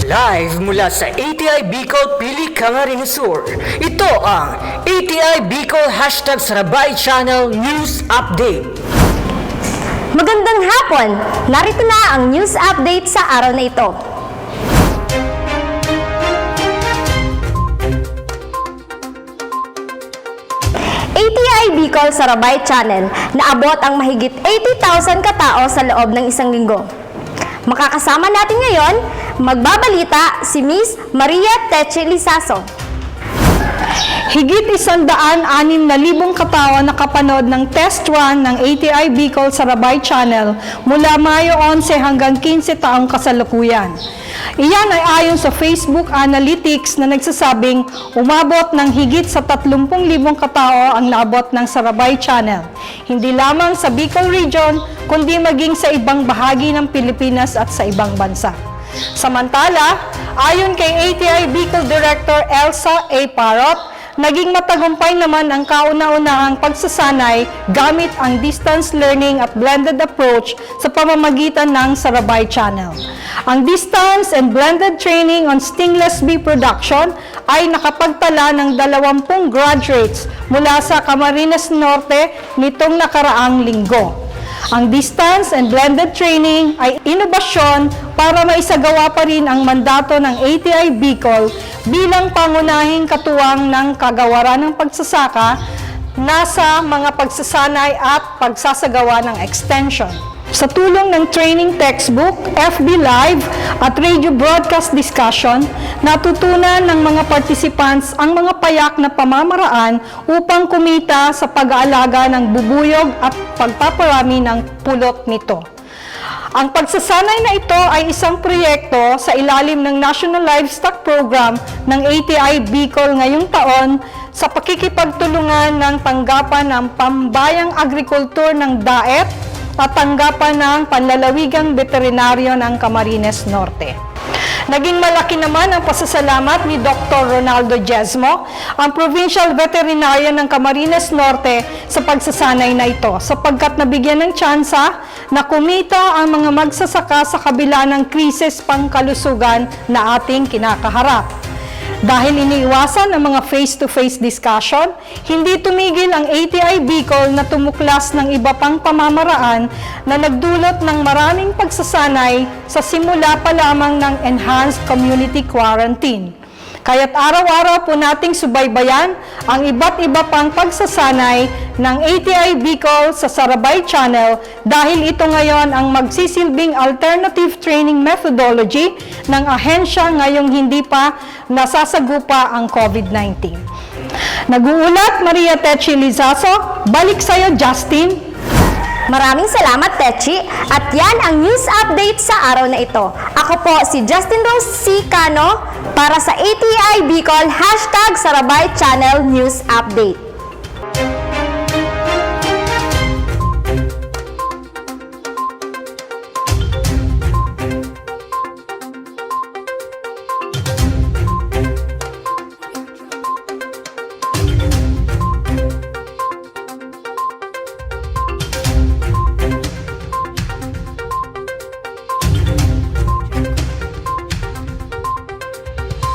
Live mula sa ATI Bicol, Pili, Camarines Sur. Ito ang ATI Bicol #Sarabay Channel News Update. Magandang hapon! Narito na ang news update sa araw na ito. ATI Bicol Sarabay Channel, naabot ang mahigit 80,000 katao sa loob ng isang linggo. Makakasama natin ngayon, magbabalita si Miss Maria Teche Lizaso. Higit 106,000 katao nakapanood ng test run ng ATI Bicol Sarabay Channel mula Mayo 11 hanggang 15 taong kasalukuyan. Iyan ay ayon sa Facebook Analytics na nagsasabing umabot ng higit sa 30,000 katao ang naabot ng Sarabay Channel. Hindi lamang sa Bicol Region, kundi maging sa ibang bahagi ng Pilipinas at sa ibang bansa. Samantala, ayon kay ATI Bicol Director Elsa A. Parot, naging matagumpay naman ang kauna-unahang pagsasanay gamit ang distance learning at blended approach sa pamamagitan ng Sarabay Channel. Ang distance and blended training on stingless bee production ay nakapagtala ng 20 graduates mula sa Camarines Norte nitong nakaraang linggo. Ang distance and blended training ay inobasyon para maisagawa pa rin ang mandato ng ATI Bicol bilang pangunahing katuwang ng kagawaran ng pagsasaka nasa mga pagsasanay at pagsasagawa ng extension. Sa tulong ng training textbook, FB Live at radio broadcast discussion, natutunan ng mga participants ang mga payak na pamamaraan upang kumita sa pag-aalaga ng bubuyog at pagpaparami ng pulot nito. Ang pagsasanay na ito ay isang proyekto sa ilalim ng National Livestock Program ng ATI Bicol ngayong taon sa pakikipagtulungan ng tanggapan ng Pambayang Agrikultur ng DAET at tanggapan ng Panlalawigang Veterinaryo ng Camarines Norte. Naging malaki naman ang pasasalamat ni Dr. Ronaldo Jesmo, ang Provincial Veterinarian ng Camarines Norte sa pagsasanay na ito, sapagkat nabigyan ng tsansa na kumita ang mga magsasaka sa kabila ng krisis pangkalusugan na ating kinakaharap. Dahil iniiwasan ang mga face-to-face discussion, hindi tumigil ang ATI Bicol na tumuklas ng iba pang pamamaraan na nagdulot ng maraming pagsasanay sa simula pa lamang ng enhanced community quarantine. Kaya't araw-araw po nating subaybayan ang iba't iba pang pagsasanay ng ATI Bicol sa Sarabay Channel dahil ito ngayon ang magsisilbing alternative training methodology ng ahensya ngayong hindi pa nasasagupa ang COVID-19. Nag-uulat, Maria Teche Lizaso. Balik sa'yo, Justin. Maraming salamat, Techi. At yan ang news update sa araw na ito. Ako po si Justin Rose C. Cano para sa ATI Bicol #Sarabay Channel News Update.